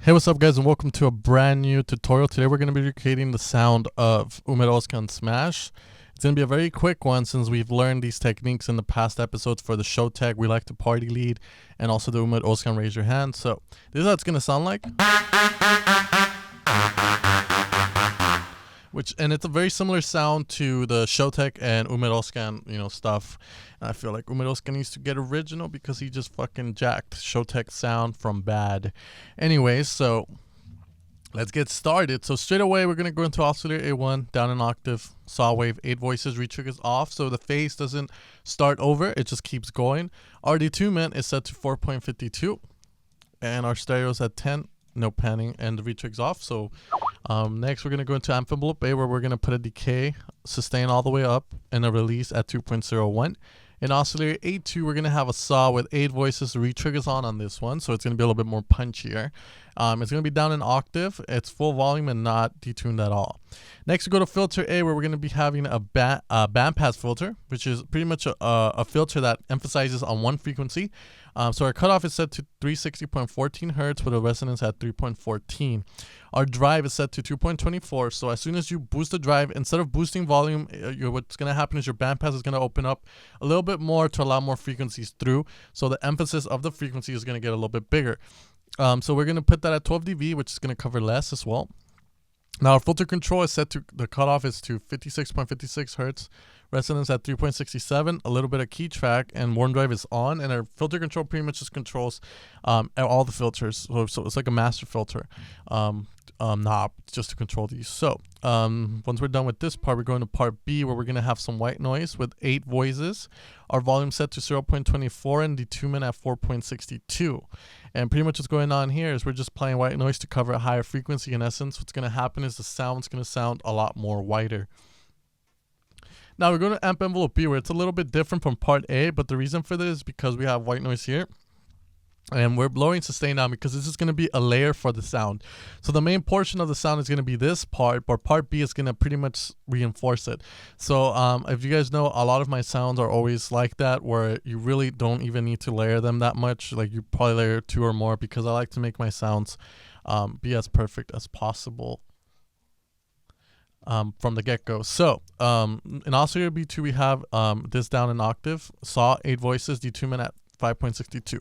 Hey, what's up guys, and welcome to a brand new tutorial. Today we're going to be recreating the sound of Ummet Ozcan Smash. It's going to be a very quick one since we've learned these techniques in the past episodes for the show tech, we like to party lead, and also the Ummet Ozcan raise your hand. So this is how it's going to sound like. And it's a very similar sound to the Showtek and Ummet Ozcan, stuff. And I feel like Ummet Ozcan needs to get original because he just fucking jacked Showtek sound from bad. Anyways, so let's get started. So straight away, we're gonna go into Oscillator A1, down an octave, saw wave, 8 voices, retriggers off, so the phase doesn't start over, it just keeps going. Our detunement is set to 4.52, and our stereo's at 10. No panning, and the retrig's off. So next we're going to go into amp envelope A, where we're going to put a decay, sustain all the way up, and a release at 2.01. In oscillator A2, we're going to have a saw with 8 voices, retriggers on this one, so it's going to be a little bit more punchier. It's going to be down an octave, it's full volume and not detuned at all. Next we go to filter A, where we're going to be having a bandpass filter, which is pretty much a filter that emphasizes on one frequency. So our cutoff is set to 360.14 hertz with a resonance at 3.14. Our drive is set to 2.24. So as soon as you boost the drive, instead of boosting volume, what's going to happen is your bandpass is going to open up a little bit more to allow more frequencies through. So the emphasis of the frequency is going to get a little bit bigger. So we're going to put that at 12 dB, which is going to cover less as well. Now our filter control is set to, the cutoff is to 56.56 hertz, resonance at 3.67, a little bit of key track, and warm drive is on, and our filter control pretty much just controls all the filters. So it's like a master filter knob just to control these. So once we're done with this part, we're going to part B, where we're going to have some white noise with 8 voices. Our volume set to 0.24 and detunement at 4.62. And pretty much what's going on here is we're just playing white noise to cover a higher frequency. In essence, what's going to happen is the sound's going to sound a lot more whiter. Now we're going to amp envelope B, where it's a little bit different from part A, but the reason for this is because we have white noise here. And we're blowing sustain down because this is going to be a layer for the sound. So the main portion of the sound is going to be this part, but part B is going to pretty much reinforce it. So if you guys know, a lot of my sounds are always like that, where you really don't even need to layer them that much. Like you probably layer 2 or more, because I like to make my sounds be as perfect as possible from the get-go. So in oscillator B2, we have this down an octave, saw 8 voices, detunement at 5.62.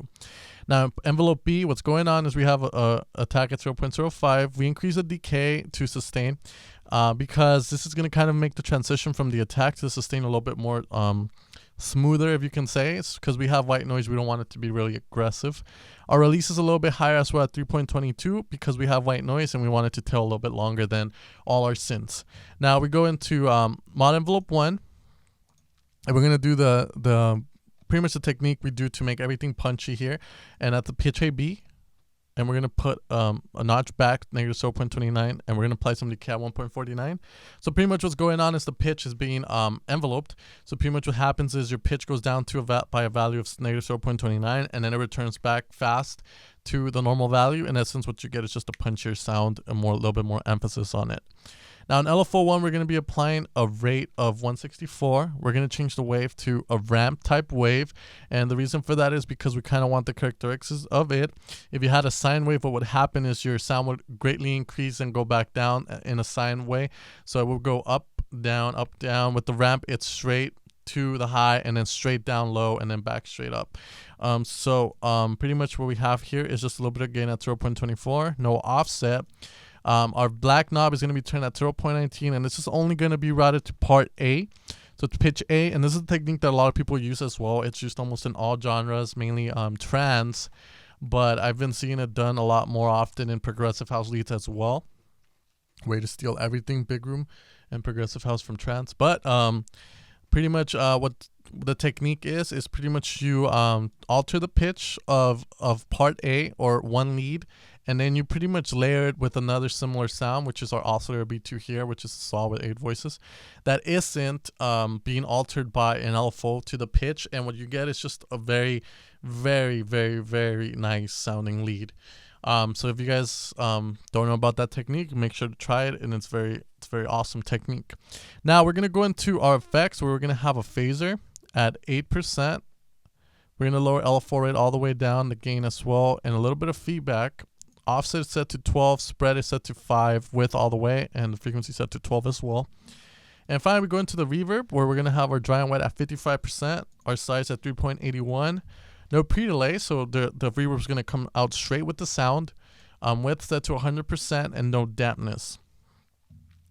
Now envelope B, what's going on is we have a attack at 0.05. We increase the decay to sustain because this is going to kind of make the transition from the attack to sustain a little bit more smoother, if you can say. It's because we have white noise, we don't want it to be really aggressive. Our release is a little bit higher as well at 3.22 because we have white noise and we want it to tail a little bit longer than all our synths. Now we go into mod envelope 1, and we're going to do the pretty much the technique we do to make everything punchy here. And at the pitch AB, and we're going to put a notch back, negative 0.29, and we're going to apply some decay at 1.49. So pretty much what's going on is the pitch is being enveloped. So pretty much what happens is your pitch goes down to by a value of negative 0.29, and then it returns back fast to the normal value. In essence, what you get is just a punchier sound and a little bit more emphasis on it. Now in LFO1, we're going to be applying a rate of 164. We're going to change the wave to a ramp type wave. And the reason for that is because we kind of want the characteristics of it. If you had a sine wave, what would happen is your sound would greatly increase and go back down in a sine way. So it will go up, down, up, down. With the ramp, it's straight to the high and then straight down low and then back straight up. Pretty much what we have here is just a little bit of gain at 0.24, no offset. Our black knob is going to be turned at 0.19, and this is only going to be routed to part A. So it's pitch A, and this is a technique that a lot of people use as well. It's used almost in all genres, mainly trance, but I've been seeing it done a lot more often in progressive house leads as well. Way to steal everything, big room and progressive house from trance. But pretty much what the technique is pretty much you alter the pitch of part A or one lead, and then you pretty much layer it with another similar sound, which is our oscillator B2 here, which is a saw with 8 voices that isn't being altered by an LFO to the pitch, and what you get is just a very, very, very, very nice sounding lead. So if you guys don't know about that technique, make sure to try it, and it's very awesome technique. Now we're gonna go into our effects, where we're gonna have a phaser at 8%. We're gonna lower LFO rate all the way down, the gain as well, and a little bit of feedback offset is set to 12, spread is set to 5, width all the way, and the frequency set to 12 as well. And finally, we go into the reverb, where we're going to have our dry and wet at 55%, our size at 3.81. No pre-delay, so the reverb is going to come out straight with the sound. Width set to 100% and no dampness.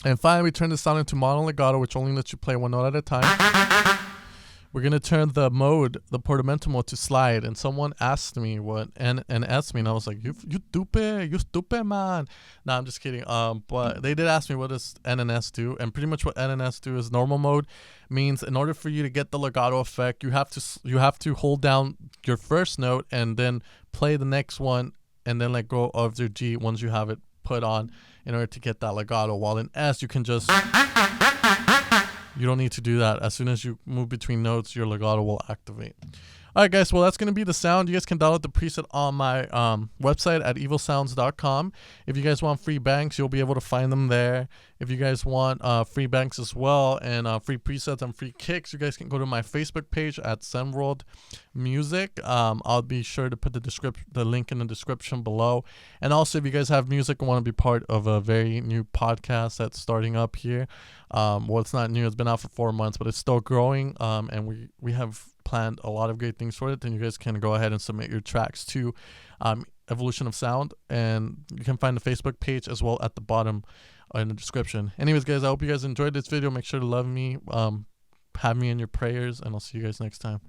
And finally, we turn the sound into mono legato, which only lets you play one note at a time. We're going to turn the mode, the portamento mode, to slide. And someone asked me what N and S mean. I was like, you stupid, man. No, I'm just kidding. But they did ask me, what does N and S do? And pretty much what N and S do is normal mode means in order for you to get the legato effect, you have to hold down your first note and then play the next one and then let go of your G once you have it put on in order to get that legato. While in S, you can just... You don't need to do that. As soon as you move between notes, your legato will activate. All right, guys. Well, that's going to be the sound. You guys can download the preset on my website at evilsounds.com. If you guys want free banks, you'll be able to find them there. If you guys want free banks as well and free presets and free kicks, you guys can go to my Facebook page at Zenworld Music. I'll be sure to put the link in the description below. And also, if you guys have music and want to be part of a very new podcast that's starting up here, well, it's not new. It's been out for 4 months, but it's still growing. And we have planned a lot of great things for it. Then you guys can go ahead and submit your tracks to Evolution of Sound, and you can find the Facebook page as well at the bottom in the description. Anyways, guys, I hope you guys enjoyed this video. Make sure to love me, have me in your prayers, and I'll see you guys next time.